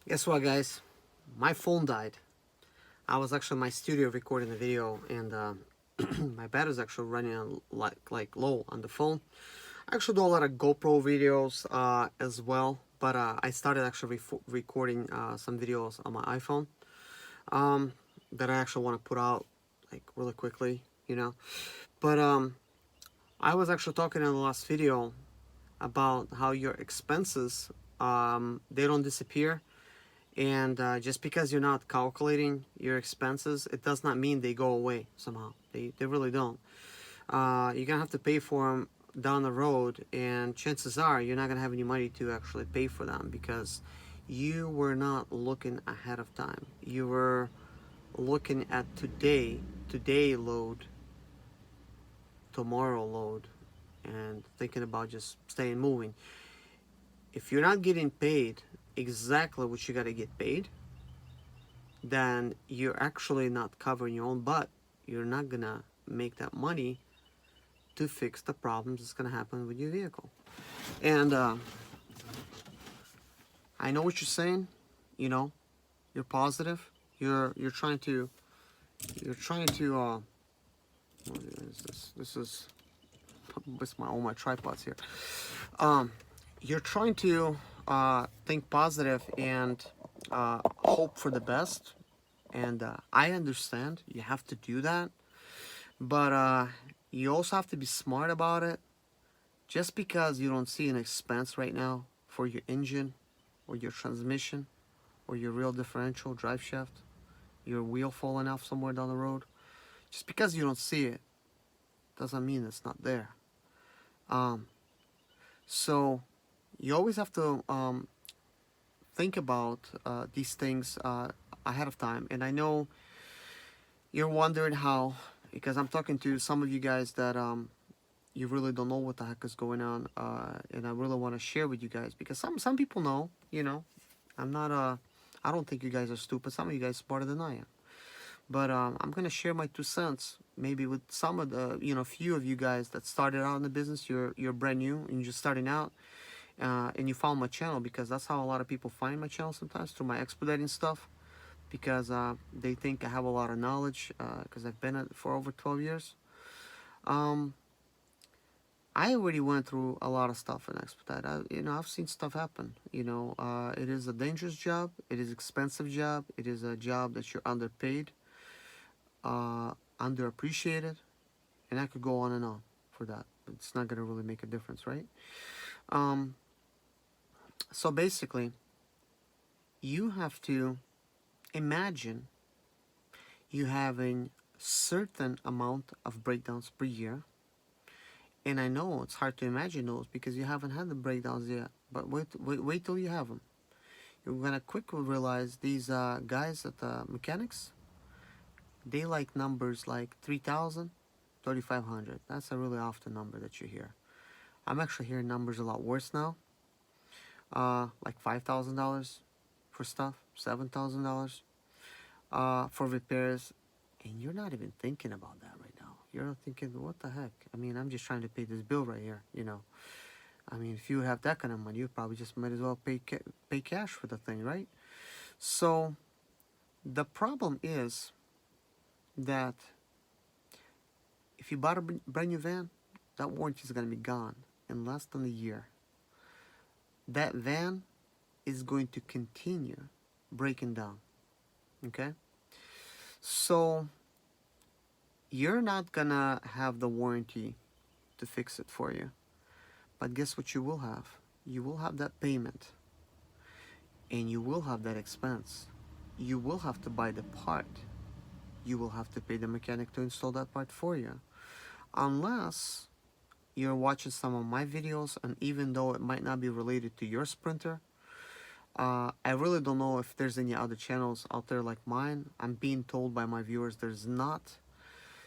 Guess what, guys? My phone died. I was actually in my studio recording the video, and my battery's actually running on, like low on the phone. I actually do a lot of GoPro videos as well, but I started actually recording some videos on my iPhone that I actually want to put out like really quickly, you know. But I was actually talking in the last video about how your expenses they don't disappear. And just because you're not calculating your expenses, it does not mean they go away somehow. They really don't. You're going to have to pay for them down the road, and chances are you're not going to have any money to actually pay for them because you were not looking ahead of time. You were looking at today load, tomorrow load, and thinking about just staying moving. If you're not getting paid exactly what you got to get paid, then you're actually not covering your own butt. You're not gonna make that money to fix the problems that's gonna happen with your vehicle. And I know what you're saying. You know, you're positive. You're trying to what is this? This is with my all my tripods here. Um, you're trying to think positive and hope for the best. And I understand you have to do that. But you also have to be smart about it. Just because you don't see an expense right now for your engine or your transmission or your real differential drive shaft, your wheel falling off somewhere down the road, just because you don't see it doesn't mean it's not there. Um, so you always have to think about these things ahead of time. And I know you're wondering how, because I'm talking to some of you guys that you really don't know what the heck is going on, and I really want to share with you guys because some people know. You know, I'm not I don't think you guys are stupid. Some of you guys are smarter than I am. But I'm gonna share my 2 cents, maybe with some of the few of you guys that started out in the business. You're brand new and you're just starting out, and you found my channel because that's how a lot of people find my channel sometimes, through my expediting stuff, because they think I have a lot of knowledge because I've been at it for over 12 years. Um, I already went through a lot of stuff in Expedite. I've seen stuff happen. It is a dangerous job. It is an expensive job. It is a job that you're underpaid, underappreciated, and I could go on and on for that. But it's not gonna really make a difference, right? Um, so basically, you have to imagine you having certain amount of breakdowns per year. And I know it's hard to imagine those because you haven't had the breakdowns yet. But wait till you have them. You're gonna quickly realize these guys at the mechanics, they like numbers like 3,000, 3,500. That's a really often number that you hear. I'm actually hearing numbers a lot worse now, like $5,000 for stuff, $7,000 for repairs, and you're not even thinking about that right now. You're thinking, what the heck? I mean, I'm just trying to pay this bill right here. I mean, if you have that kind of money, you probably just might as well pay cash for the thing, right? So the problem is that if you bought a brand new van, that warranty is going to be gone in less than a year. That van is going to continue breaking down. Okay? So you're not going to have the warranty to fix it for you. But guess what you will have? You will have that payment, and you will have that expense. You will have to buy the part. You will have to pay the mechanic to install that part for you. Unless you're watching some of my videos, and even though it might not be related to your Sprinter, I really don't know if there's any other channels out there like mine. I'm being told by my viewers there's not.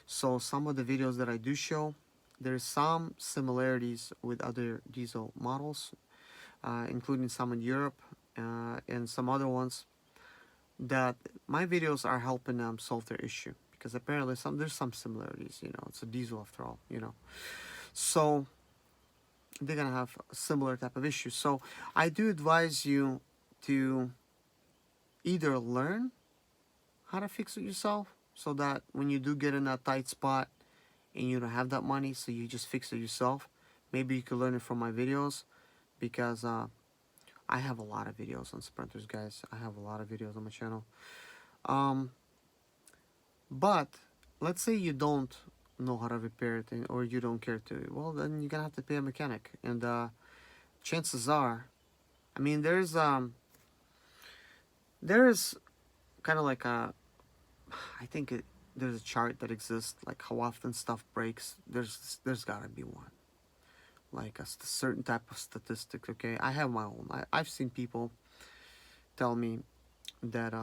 So some of the videos that I do show, there's some similarities with other diesel models, including some in Europe and some other ones, that my videos are helping them solve their issue, because apparently there's some similarities. It's a diesel after all. So they're gonna have a similar type of issue. So I do advise you to either learn how to fix it yourself, so that when you do get in that tight spot and you don't have that money, so you just fix it yourself. Maybe you could learn it from my videos, because I have a lot of videos on sprinters, guys. I have a lot of videos on my channel. Um, but let's say you don't know how to repair it, or you don't care to. Well, then you're gonna have to pay a mechanic, and chances are, I mean, there's kind of like a, I think there's a chart that exists, like how often stuff breaks. There's gotta be one, like a certain type of statistic. Okay, I have my own. I've seen people tell me that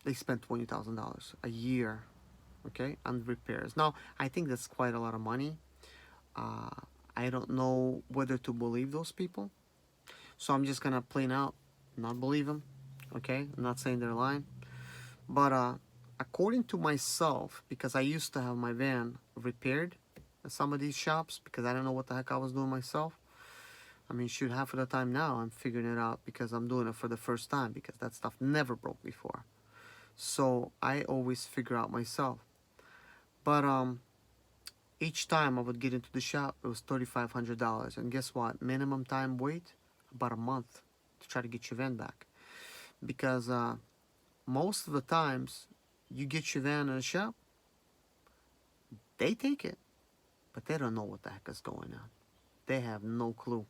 they spend $20,000 a year, okay, on repairs. Now, I think that's quite a lot of money. Uh, I don't know whether to believe those people, so I'm just gonna plain out not believe them. Okay, I'm not saying they're lying, but according to myself, because I used to have my van repaired at some of these shops, because I don't know what the heck I was doing myself. I mean, shoot, half of the time now I'm figuring it out because I'm doing it for the first time, because that stuff never broke before. So I always figure out myself. But each time I would get into the shop, it was $3,500, and guess what? Minimum time wait, about a month to try to get your van back, because most of the times you get your van in a shop, they take it, but they don't know what the heck is going on. They have no clue.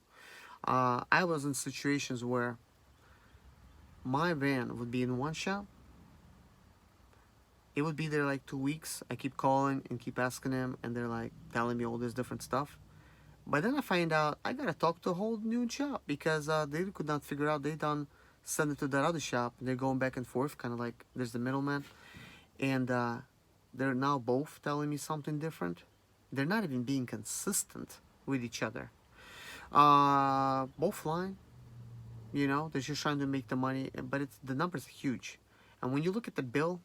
I was in situations where my van would be in one shop. It would be there like 2 weeks. I keep calling and keep asking them, and they're like telling me all this different stuff. But then I find out I gotta talk to a whole new shop, because they could not figure out. They done send it to that other shop, and they're going back and forth, kind of like there's the middleman, and they're now both telling me something different. They're not even being consistent with each other. Both lying. You know, they're just trying to make the money, but the numbers are huge. And when you look at the bill,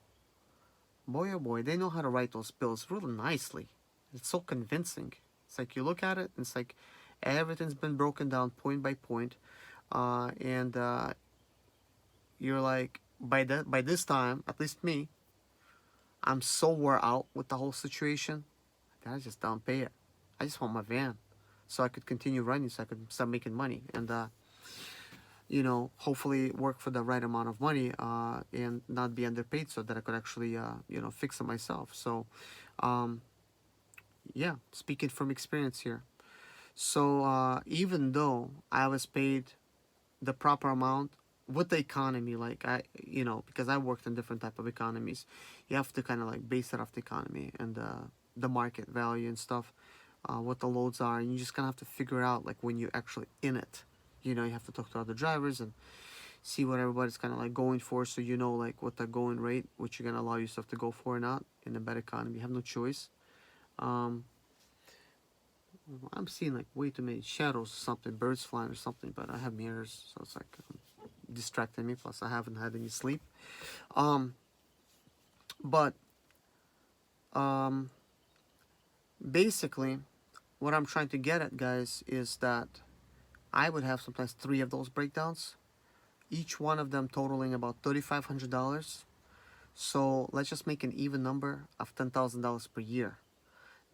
boy oh boy, they know how to write those bills really nicely. It's so convincing. It's like you look at it, and it's like everything's been broken down point by point, and you're like, by this time, at least me, I'm so wore out with the whole situation that I just don't pay it. I just want my van, so I could continue running, so I could start making money, and you know, hopefully work for the right amount of money, and not be underpaid, so that I could actually, you know, fix it myself. So, yeah, speaking from experience here. So, even though I was paid the proper amount with the economy, like you know, because I worked in different type of economies, you have to kind of like base it off the economy and the market value and stuff, what the loads are, and you just kind of have to figure out like when you're actually in it. You know, you have to talk to other drivers and see what everybody's kind of like going for, so you know like what the going rate, what you're gonna allow yourself to go for or not in a bad economy. You have no choice. Um, I'm seeing like way too many shadows or something, birds flying or something, but I have mirrors, so it's like distracting me. Plus, I haven't had any sleep. Um, but um, basically, what I'm trying to get at, guys, is that I would have sometimes 3 of those breakdowns, each one of them totaling about $3,500. So let's just make an even number of $10,000 per year.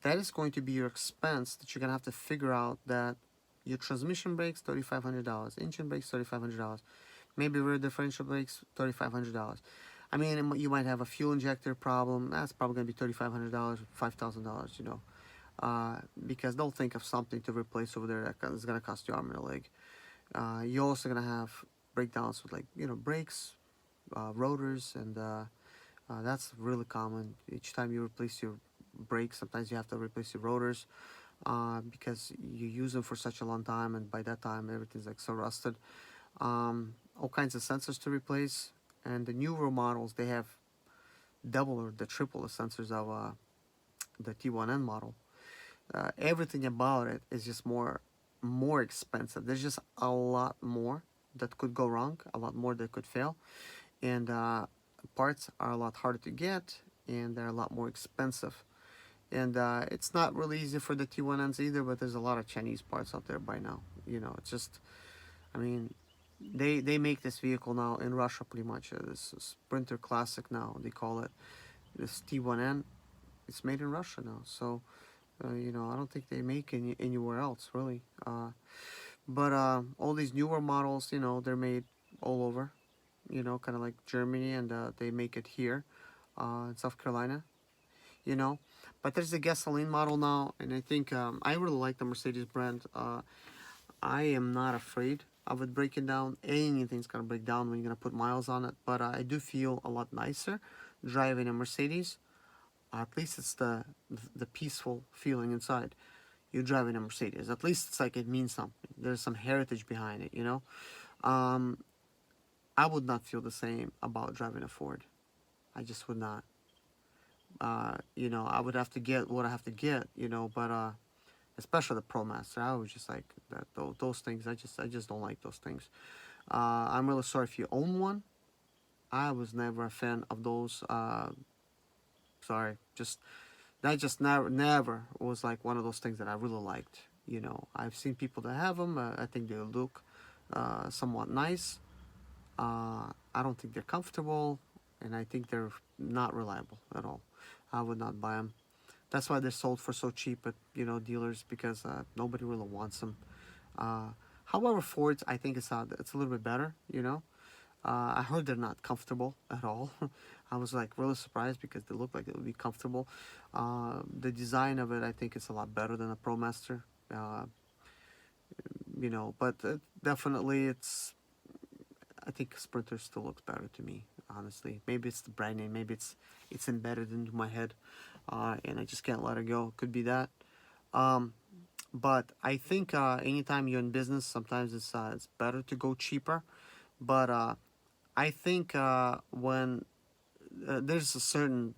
That is going to be your expense that you're gonna have to figure out. That your transmission brakes, $3,500, engine brakes, $3,500, maybe rear differential brakes, $3,500. I mean, you might have a fuel injector problem. That's probably gonna be $3,500, $5,000. You know, because they'll think of something to replace over there that is gonna cost you arm and a leg. You're also gonna have breakdowns with, like, you know, brakes, rotors, and that's really common. Each time you replace your brakes, sometimes you have to replace your rotors, because you use them for such a long time, and by that time everything's like so rusted. All kinds of sensors to replace, and the newer models, they have double or the triple the sensors of the T1N model. Everything about it is just more expensive. There's just a lot more that could go wrong, a lot more that could fail, and parts are a lot harder to get, and they're a lot more expensive. And it's not really easy for the T1Ns either, but there's a lot of Chinese parts out there by now. You know, it's just, I mean, They make this vehicle now in Russia pretty much. This Sprinter Classic now they call it. This T1N. It's made in Russia now. So you know, I don't think they make anywhere else really. But all these newer models, you know, they're made all over. You know, kind of like Germany, and they make it here in South Carolina. You know, but there's a gasoline model now, and I think I really like the Mercedes brand. I am not afraid of it breaking down. Anything's gonna break down when you're gonna put miles on it, but I do feel a lot nicer driving a Mercedes. At least it's the peaceful feeling inside. You're driving a Mercedes. At least it's like it means something. There's some heritage behind it, you know. Um, I would not feel the same about driving a Ford. I just would not. You know, I would have to get what I have to get, you know, but especially the ProMaster, I was just like that. Those things, I just don't like those things. I'm really sorry if you own one. I was never a fan of those. Sorry, just never was like one of those things that I really liked. You know, I've seen people that have them. I think they look somewhat nice. I don't think they're comfortable, and I think they're not reliable at all. I would not buy them. That's why they're sold for so cheap at, you know, dealers, because nobody really wants them. Uh, However, Fords, I think it's a little bit better. You know, I heard they're not comfortable at all. I was like really surprised because they look like it would be comfortable. The design of it, I think, it's a lot better than a ProMaster. Uh, you know, but definitely it's. I think Sprinter still looks better to me, honestly. Maybe it's the brand name. Maybe it's embedded into my head, and I just can't let it go. Could be that. Um, but I think anytime you're in business, sometimes it's better to go cheaper. But I think when there's a certain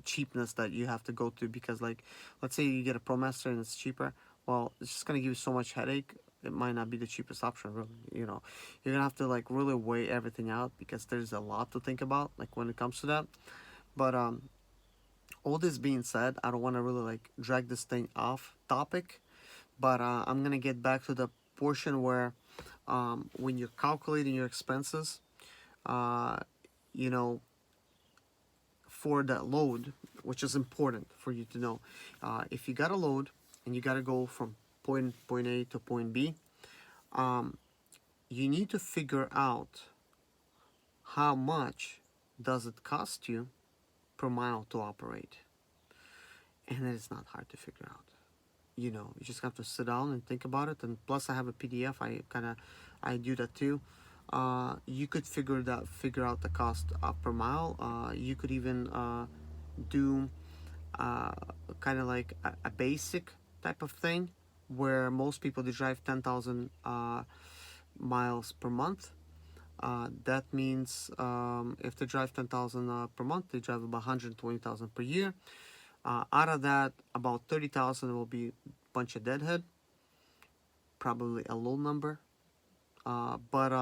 cheapness that you have to go to, because like, let's say you get a ProMaster and it's cheaper. Well, it's just gonna give you so much headache. It might not be the cheapest option, really. You know, you're gonna have to like really weigh everything out, because there's a lot to think about, like when it comes to that. But all this being said, I don't want to really like drag this thing off topic. But I'm gonna get back to the portion where when you're calculating your expenses, uh, you know, for that load, which is important for you to know. If you got a load and you got to go from point A to point B, um, you need to figure out how much does it cost you per mile to operate. And it is not hard to figure out. You know, you just have to sit down and think about it. And plus, I have a PDF. I do that too. You could figure out the cost per mile. You could even do uh, kind of like a basic type of thing, where most people they drive 10,000 miles per month. That means if they drive 10,000 per month, they drive about 120,000 per year. Out of that, about 30,000 will be a bunch of deadhead, probably a low number. But